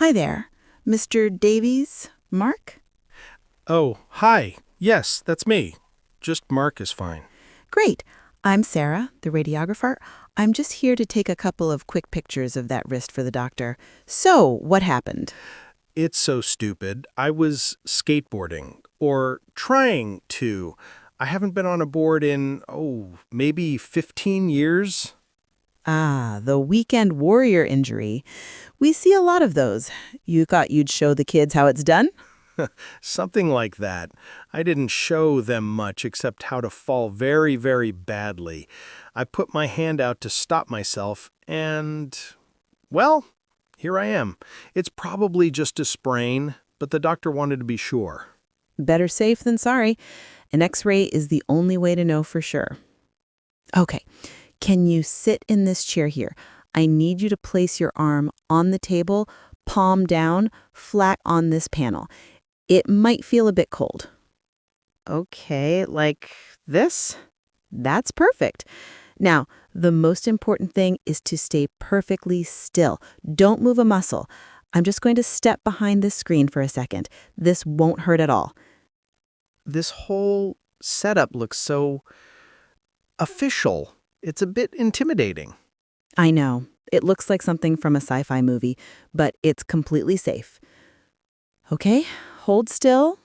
Hi there. Mr. Davies? Mark? Oh, hi. Yes, that's me. Just Mark is fine. Great. I'm Sarah, the radiographer. I'm just here to take a couple of quick pictures of that wrist for the doctor. So, what happened? It's so stupid. I was skateboarding, or trying to. I haven't been on a board in, maybe 15 years. Ah, the weekend warrior injury. We see a lot of those. You thought you'd show the kids how it's done? Something like that. I didn't show them much except how to fall very, very badly. I put my hand out to stop myself, and, well, here I am. It's probably just a sprain, but the doctor wanted to be sure. Better safe than sorry. An x-ray is the only way to know for sure. Okay, can you sit in this chair here? I need you to place your arm on the table, palm down, flat on this panel. It might feel a bit cold. Okay, like this? That's perfect. Now, the most important thing is to stay perfectly still. Don't move a muscle. I'm just going to step behind this screen for a second. This won't hurt at all. This whole setup looks so official. It's a bit intimidating. I know, it looks like something from a sci-fi movie, but it's completely safe. Okay, hold still.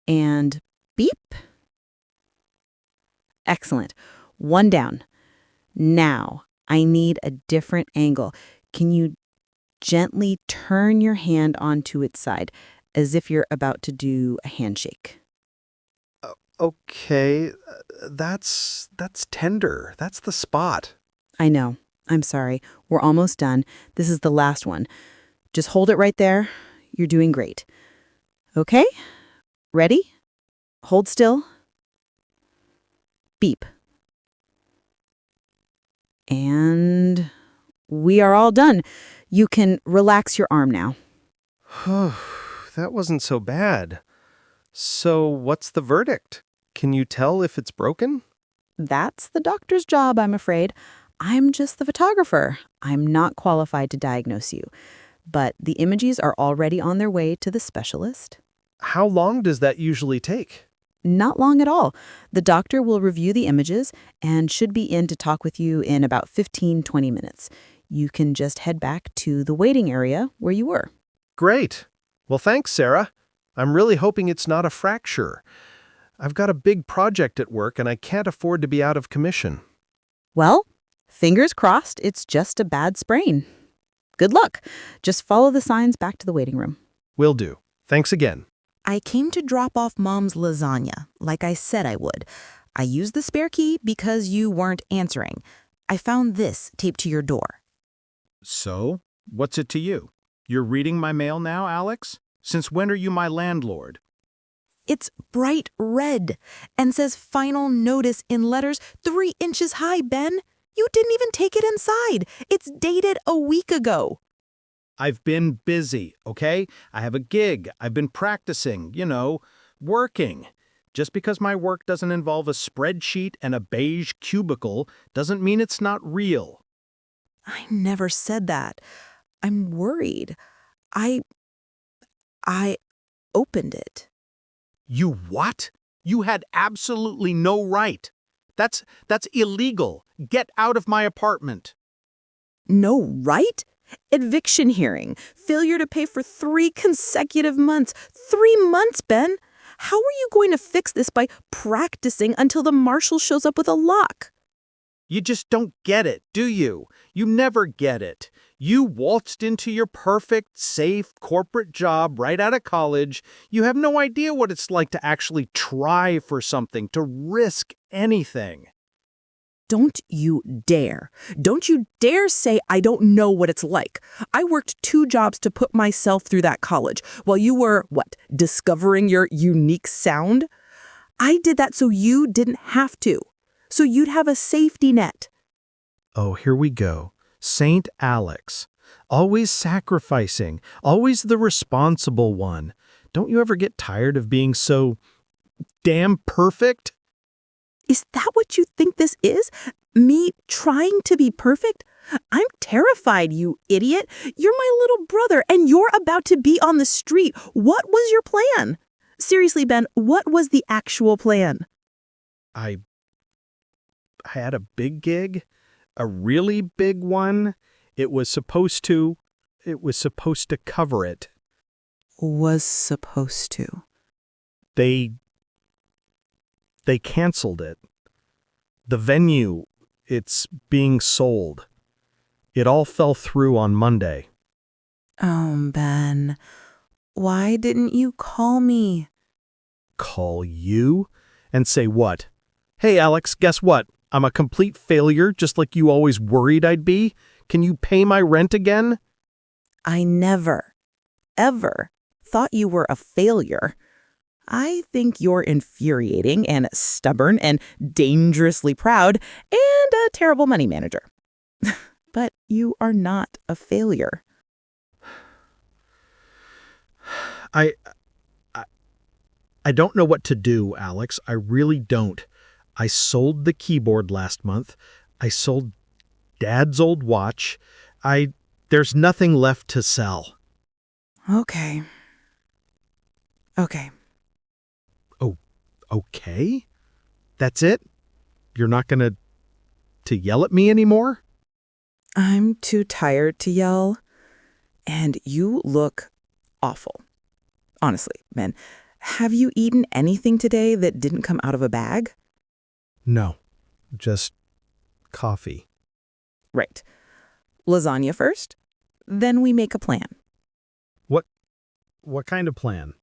And beep. Excellent. One down. Now, I need a different angle. Can you gently turn your hand onto its side, as if you're about to do a handshake? Okay, that's tender. That's the spot. I know. I'm sorry. We're almost done. This is the last one. Just hold it right there. You're doing great. Okay? Ready? Hold still. Beep. And we are all done. You can relax your arm now. That wasn't so bad. So what's the verdict? Can you tell if it's broken? That's the doctor's job, I'm afraid. I'm just the photographer. I'm not qualified to diagnose you. But the images are already on their way to the specialist. How long does that usually take? Not long at all. The doctor will review the images and should be in to talk with you in about 15-20 minutes. You can just head back to the waiting area where you were. Great. Well, thanks, Sarah. I'm really hoping it's not a fracture. I've got a big project at work and I can't afford to be out of commission. Well, fingers crossed it's just a bad sprain. Good luck. Just follow the signs back to the waiting room. Will do. Thanks again. I came to drop off Mom's lasagna, like I said I would. I used the spare key because you weren't answering. I found this taped to your door. So, what's it to you? You're reading my mail now, Alex? Since when are you my landlord? It's bright red and says final notice in letters 3 inches high, Ben. You didn't even take it inside. It's dated a week ago. I've been busy, okay? I have a gig. I've been practicing, working. Just because my work doesn't involve a spreadsheet and a beige cubicle doesn't mean it's not real. I never said that. I'm worried. I opened it. You what? You had absolutely no right. That's illegal. Get out of my apartment. No right? Eviction hearing. Failure to pay for 3 consecutive months. 3 months, Ben. How are you going to fix this by practicing until the marshal shows up with a lock? You just don't get it, do you? You never get it. You waltzed into your perfect, safe corporate job right out of college. You have no idea what it's like to actually try for something, to risk anything. Don't you dare. Don't you dare say I don't know what it's like. I worked 2 jobs to put myself through that college while you were, discovering your unique sound? I did that so you didn't have to. So you'd have a safety net. Oh, here we go. Saint Alex. Always sacrificing. Always the responsible one. Don't you ever get tired of being so damn perfect? Is that what you think this is? Me trying to be perfect? I'm terrified, you idiot. You're my little brother, and you're about to be on the street. What was your plan? Seriously, Ben, what was the actual plan? I had a big gig, a really big one. It was supposed to cover it. Was supposed to. They canceled it. The venue, it's being sold. It all fell through on Monday. Oh, Ben, why didn't you call me? Call you? And say what? Hey, Alex, guess what? I'm a complete failure, just like you always worried I'd be. Can you pay my rent again? I never, ever thought you were a failure. I think you're infuriating and stubborn and dangerously proud and a terrible money manager. But you are not a failure. I don't know what to do, Alex. I really don't. I sold the keyboard last month. I sold Dad's old watch. There's nothing left to sell. Okay. Oh, okay? That's it? You're not gonna yell at me anymore? I'm too tired to yell. And you look awful. Honestly, Ben, have you eaten anything today that didn't come out of a bag? No, just coffee. Right. Lasagna first, then we make a plan. What kind of plan?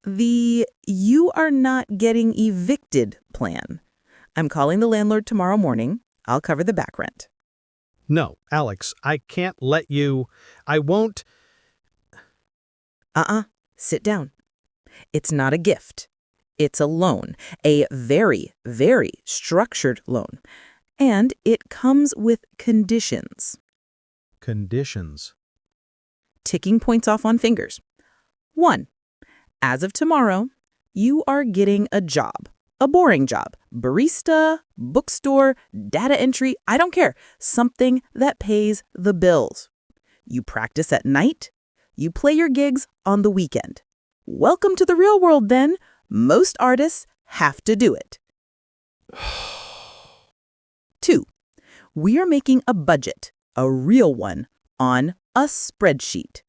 The you are not getting evicted plan. I'm calling the landlord tomorrow morning. I'll cover the back rent. No, Alex, I can't let you. I won't. Sit down. It's not a gift. It's a loan, a very, very structured loan. And it comes with conditions. Conditions. Ticking points off on fingers. 1. As of tomorrow, you are getting a job. A boring job. Barista, bookstore, data entry, I don't care. Something that pays the bills. You practice at night. You play your gigs on the weekend. Welcome to the real world, then. Most artists have to do it. 2. We are making a budget, a real one, on a spreadsheet.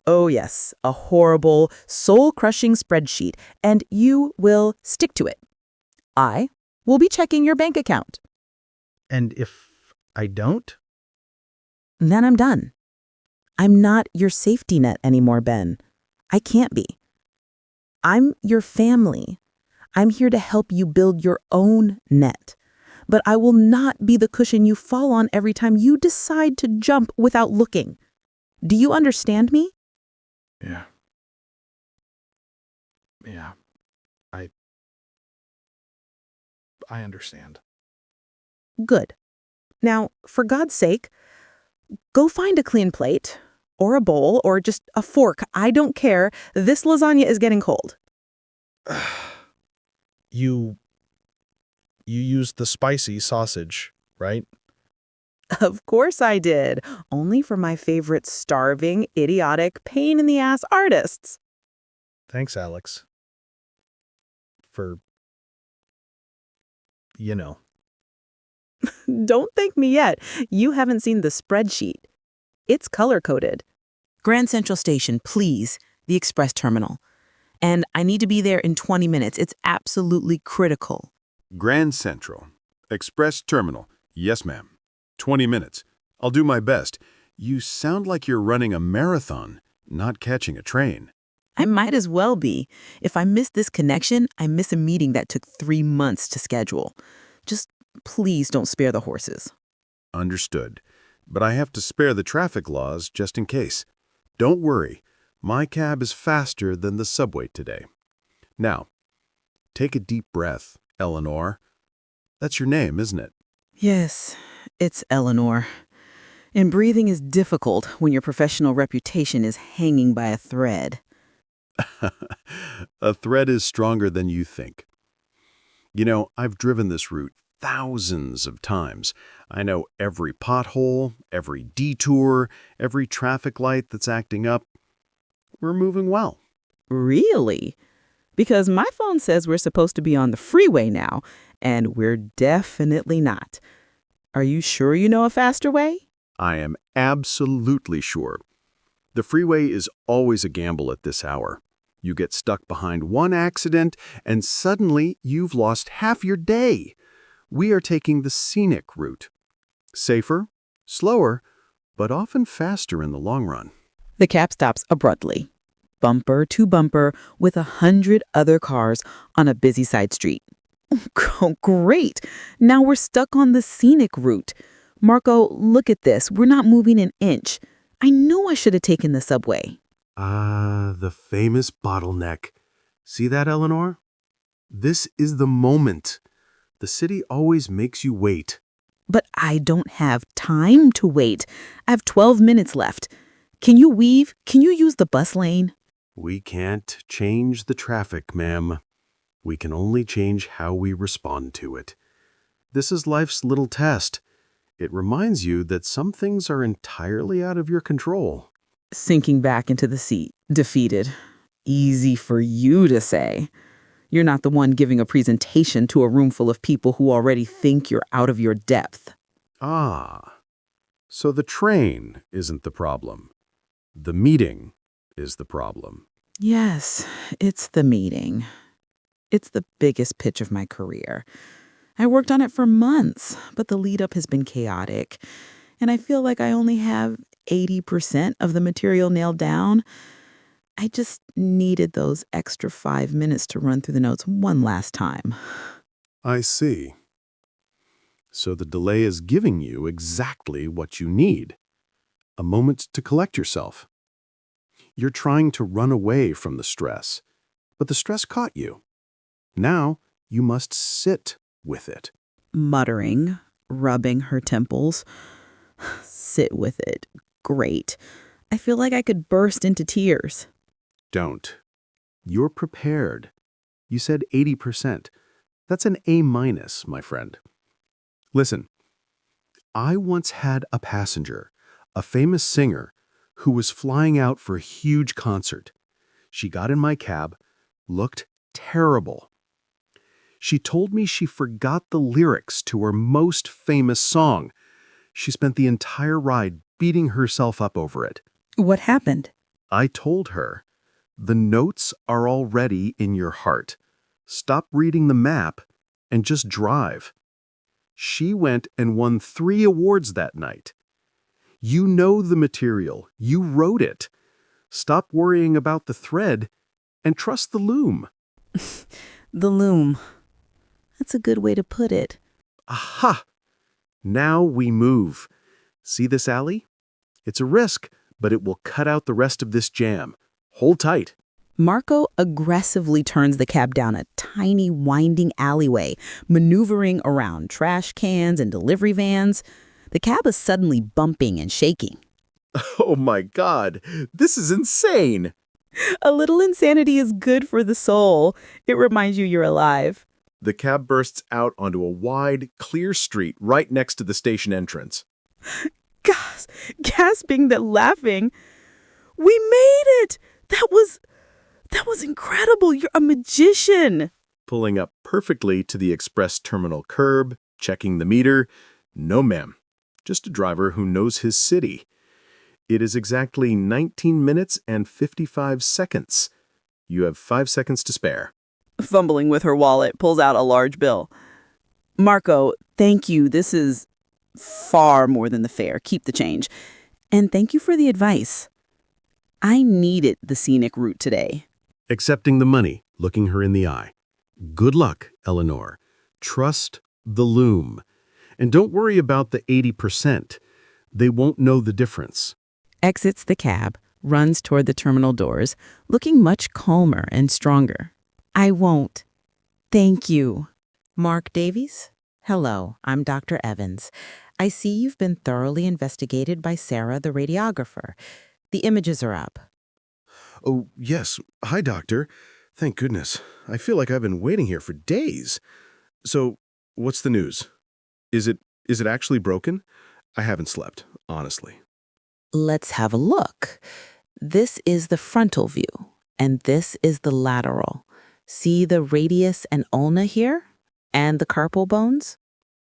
Oh, yes, a horrible, soul-crushing spreadsheet, and you will stick to it. I will be checking your bank account. And if I don't? Then I'm done. I'm not your safety net anymore, Ben. I can't be. I'm your family. I'm here to help you build your own net. But I will not be the cushion you fall on every time you decide to jump without looking. Do you understand me? Yeah. I understand. Good. Now, for God's sake, go find a clean plate, or a bowl, or just a fork. I don't care. This lasagna is getting cold. You used the spicy sausage, right? Of course I did. Only for my favorite starving, idiotic, pain-in-the-ass artists. Thanks, Alex. For, Don't thank me yet. You haven't seen the spreadsheet. It's color-coded. Grand Central Station, please. The express terminal. And I need to be there in 20 minutes. It's absolutely critical. Grand Central. Express Terminal. Yes, ma'am. 20 minutes. I'll do my best. You sound like you're running a marathon, not catching a train. I might as well be. If I miss this connection, I miss a meeting that took 3 months to schedule. Just please don't spare the horses. Understood. But I have to spare the traffic laws just in case. Don't worry. My cab is faster than the subway today. Now, take a deep breath, Eleanor. That's your name, isn't it? Yes, it's Eleanor. And breathing is difficult when your professional reputation is hanging by a thread. A thread is stronger than you think. You know, I've driven this route thousands of times. I know every pothole, every detour, every traffic light that's acting up. We're moving well. Really? Because my phone says we're supposed to be on the freeway now, and we're definitely not. Are you sure you know a faster way? I am absolutely sure. The freeway is always a gamble at this hour. You get stuck behind one accident, and suddenly you've lost half your day. We are taking the scenic route. Safer, slower, but often faster in the long run. The cab stops abruptly, bumper to bumper, with 100 other cars on a busy side street. Oh, great! Now we're stuck on the scenic route. Marco, look at this. We're not moving an inch. I know I should have taken the subway. The famous bottleneck. See that, Eleanor? This is the moment. The city always makes you wait. But I don't have time to wait. I have 12 minutes left. Can you weave? Can you use the bus lane? We can't change the traffic, ma'am. We can only change how we respond to it. This is life's little test. It reminds you that some things are entirely out of your control. Sinking back into the seat, defeated. Easy for you to say. You're not the one giving a presentation to a room full of people who already think you're out of your depth. Ah, so the train isn't the problem. The meeting is the problem. Yes, it's the meeting. It's the biggest pitch of my career. I worked on it for months, but the lead up has been chaotic. And I feel like I only have 80% of the material nailed down. I just needed those extra 5 minutes to run through the notes one last time. I see. So the delay is giving you exactly what you need. A moment to collect yourself. You're trying to run away from the stress, but the stress caught you. Now you must sit with it. Muttering, rubbing her temples. Sit with it. Great. I feel like I could burst into tears. Don't. You're prepared. You said 80%. That's an A-, my friend. Listen, I once had a passenger, a famous singer, who was flying out for a huge concert. She got in my cab, looked terrible. She told me she forgot the lyrics to her most famous song. She spent the entire ride beating herself up over it. What happened? I told her, the notes are already in your heart. Stop reading the map and just drive. She went and won 3 awards that night. You know the material. You wrote it. Stop worrying about the thread and trust the loom. The loom. That's a good way to put it. Aha! Now we move. See this alley? It's a risk, but it will cut out the rest of this jam. Hold tight. Marco aggressively turns the cab down a tiny, winding alleyway, maneuvering around trash cans and delivery vans. The cab is suddenly bumping and shaking. Oh my God, this is insane. A little insanity is good for the soul. It reminds you you're alive. The cab bursts out onto a wide, clear street right next to the station entrance. Gasping then laughing. We made it! That was incredible. You're a magician. Pulling up perfectly to the express terminal curb, checking the meter. No, ma'am. Just a driver who knows his city. It is exactly 19 minutes and 55 seconds. You have 5 seconds to spare. Fumbling with her wallet, pulls out a large bill. Marco, thank you. This is far more than the fare. Keep the change. And thank you for the advice. I needed the scenic route today. Accepting the money, looking her in the eye. Good luck, Eleanor. Trust the loom. And don't worry about the 80%. They won't know the difference. Exits the cab, runs toward the terminal doors, looking much calmer and stronger. I won't. Thank you. Mark Davies? Hello, I'm Dr. Evans. I see you've been thoroughly investigated by Sarah, the radiographer. The images are up. Oh, yes. Hi, doctor. Thank goodness. I feel like I've been waiting here for days. So, what's the news? Is it actually broken? I haven't slept, honestly. Let's have a look. This is the frontal view, and this is the lateral. See the radius and ulna here? And the carpal bones?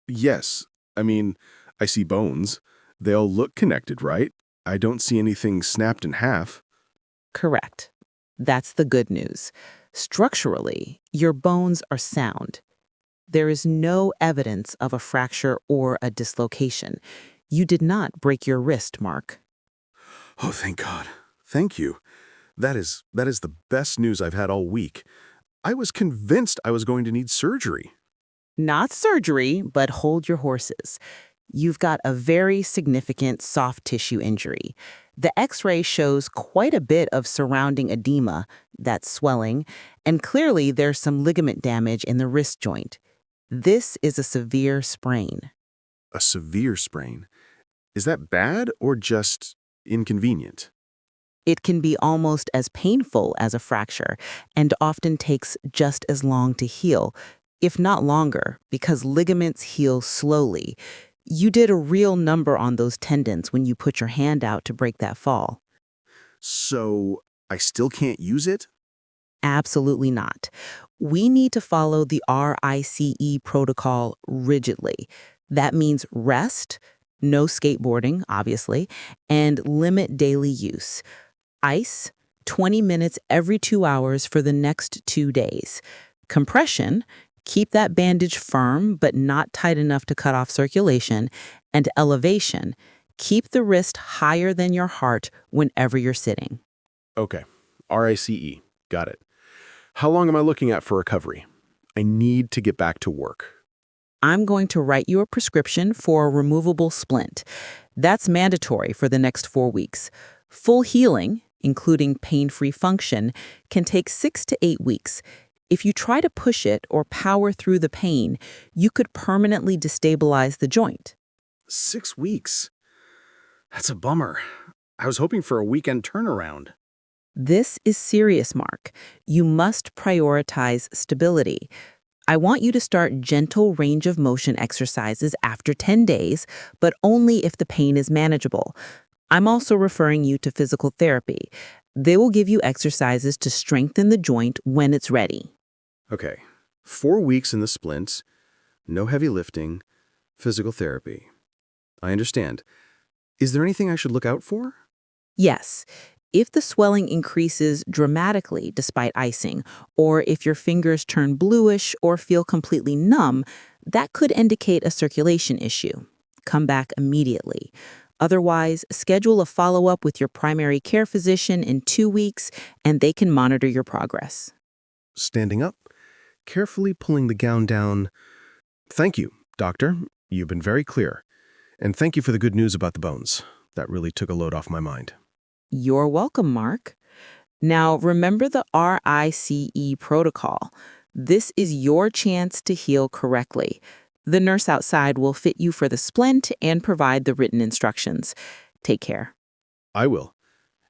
Yes, I mean, I see bones. They all look connected, right? I don't see anything snapped in half. Correct. That's the good news. Structurally, your bones are sound. There is no evidence of a fracture or a dislocation. You did not break your wrist, Mark. Oh, thank God. Thank you. That is the best news I've had all week. I was convinced I was going to need surgery. Not surgery, but hold your horses. You've got a very significant soft tissue injury. The X-ray shows quite a bit of surrounding edema, that's swelling, and clearly there's some ligament damage in the wrist joint. This is a severe sprain. A severe sprain. Is that bad or just inconvenient? It can be almost as painful as a fracture and often takes just as long to heal, if not longer, because ligaments heal slowly. You did a real number on those tendons when you put your hand out to break that fall. So, I still can't use it? Absolutely not. We need to follow the RICE protocol rigidly. That means rest, no skateboarding, obviously, and limit daily use. Ice, 20 minutes every 2 hours for the next 2 days. Compression, keep that bandage firm but not tight enough to cut off circulation. And elevation, keep the wrist higher than your heart whenever you're sitting. Okay. RICE. Got it. How long am I looking at for recovery? I need to get back to work. I'm going to write you a prescription for a removable splint. That's mandatory for the next 4 weeks. Full healing, including pain-free function, can take 6 to 8 weeks. If you try to push it or power through the pain, you could permanently destabilize the joint. 6 weeks. That's a bummer. I was hoping for a weekend turnaround. This is serious, Mark. You must prioritize stability. I want you to start gentle range of motion exercises after 10 days, but only if the pain is manageable. I'm also referring you to physical therapy. They will give you exercises to strengthen the joint when it's ready. Okay. 4 weeks in the splints, no heavy lifting, physical therapy. I understand. Is there anything I should look out for? Yes, if the swelling increases dramatically despite icing, or if your fingers turn bluish or feel completely numb, that could indicate a circulation issue. Come back immediately. Otherwise, schedule a follow-up with your primary care physician in 2 weeks, and they can monitor your progress. Standing up, carefully pulling the gown down. Thank you, doctor. You've been very clear. And thank you for the good news about the bones. That really took a load off my mind. You're welcome, Mark. Now, remember the RICE protocol. This is your chance to heal correctly. The nurse outside will fit you for the splint and provide the written instructions. Take care. I will.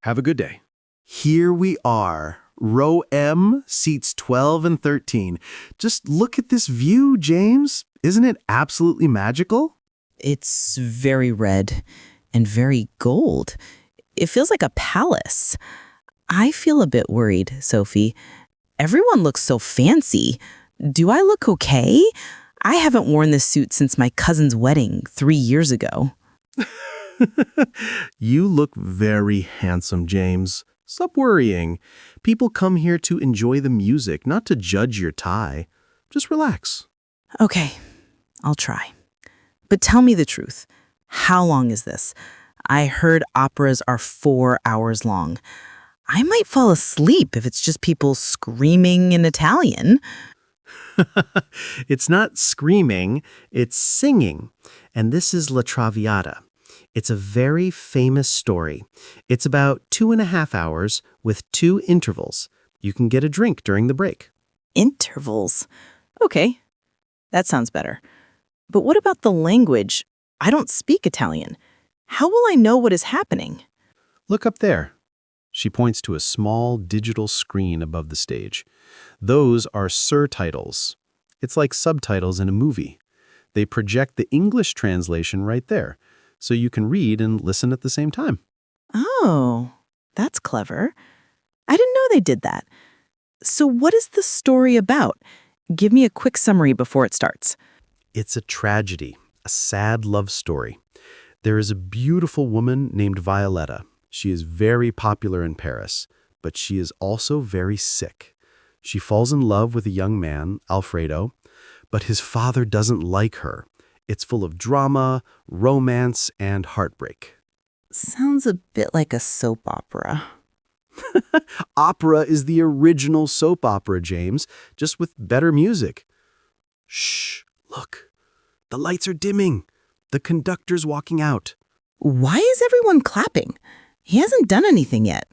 Have a good day. Here we are, row M, seats 12 and 13. Just look at this view, James. Isn't it absolutely magical? It's very red and very gold. It feels like a palace. I feel a bit worried, Sophie. Everyone looks so fancy. Do I look okay? I haven't worn this suit since my cousin's wedding 3 years ago. You look very handsome, James. Stop worrying. People come here to enjoy the music, not to judge your tie. Just relax. Okay, I'll try. But tell me the truth. How long is this? I heard operas are 4 hours long. I might fall asleep if it's just people screaming in Italian. It's not screaming, it's singing. And this is La Traviata. It's a very famous story. It's about 2.5 hours with 2 intervals. You can get a drink during the break. Intervals. Okay, that sounds better. But what about the language? I don't speak Italian. How will I know what is happening? Look up there. She points to a small digital screen above the stage. Those are subtitles. It's like subtitles in a movie. They project the English translation right there, so you can read and listen at the same time. Oh, that's clever. I didn't know they did that. So what is the story about? Give me a quick summary before it starts. It's a tragedy, a sad love story. There is a beautiful woman named Violetta. She is very popular in Paris, but she is also very sick. She falls in love with a young man, Alfredo, but his father doesn't like her. It's full of drama, romance, and heartbreak. Sounds a bit like a soap opera. Opera is the original soap opera, James, just with better music. Shh, look. The lights are dimming. The conductor's walking out. Why is everyone clapping? He hasn't done anything yet.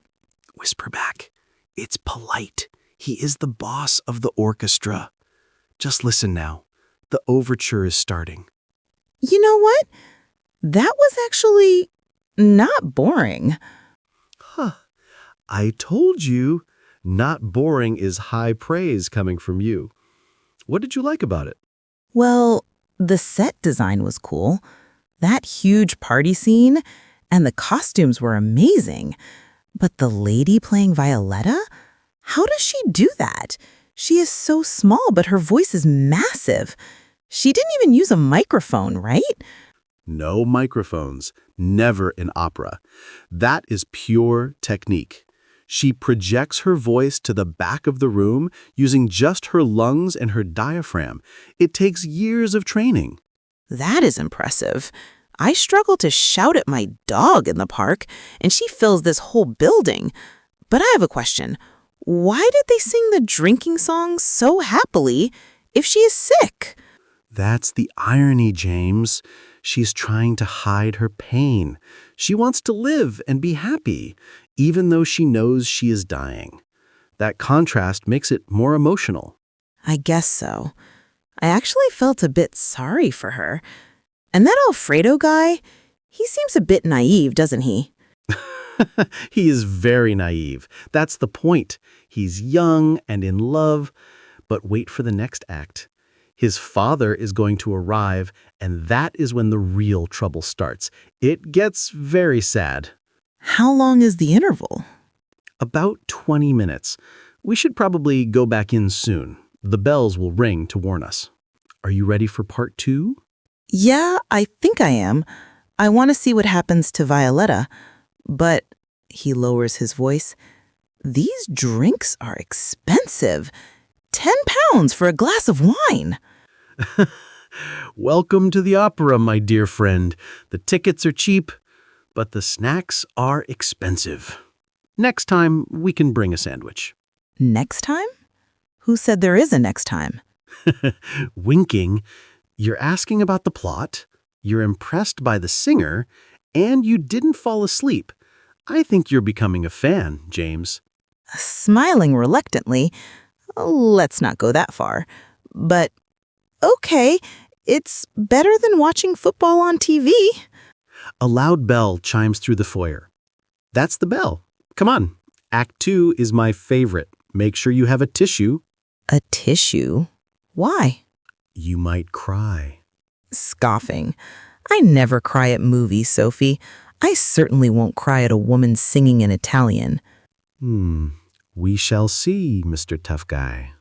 Whisper back. It's polite. He is the boss of the orchestra. Just listen now. The overture is starting. You know what? That was actually not boring. Huh. I told you, not boring is high praise coming from you. What did you like about it? Well, the set design was cool. That huge party scene and the costumes were amazing. But the lady playing Violetta? How does she do that? She is so small, but her voice is massive. She didn't even use a microphone, right? No microphones, never in opera. That is pure technique. She projects her voice to the back of the room using just her lungs and her diaphragm. It takes years of training. That is impressive. I struggle to shout at my dog in the park, and she fills this whole building. But I have a question. Why did they sing the drinking song so happily if she is sick? That's the irony, James. She's trying to hide her pain. She wants to live and be happy, even though she knows she is dying. That contrast makes it more emotional. I guess so. I actually felt a bit sorry for her. And that Alfredo guy, he seems a bit naive, doesn't he? He is very naive. That's the point. He's young and in love. But wait for the next act. His father is going to arrive, and that is when the real trouble starts. It gets very sad. How long is the interval? About 20 minutes. We should probably go back in soon. The bells will ring to warn us. Are you ready for part 2? Yeah, I think I am. I want to see what happens to Violetta. But, he lowers his voice, these drinks are expensive. 10 pounds for a glass of wine. Welcome to the opera, my dear friend. The tickets are cheap, but the snacks are expensive. Next time, we can bring a sandwich. Next time? Who said there is a next time? Winking. You're asking about the plot, you're impressed by the singer, and you didn't fall asleep. I think you're becoming a fan, James. Smiling reluctantly. Let's not go that far. But, okay, it's better than watching football on TV. A loud bell chimes through the foyer. That's the bell. Come on. Act 2 is my favorite. Make sure you have a tissue. A tissue? Why? You might cry. Scoffing. I never cry at movies, Sophie. I certainly won't cry at a woman singing in Italian. We shall see, Mr. Tough Guy.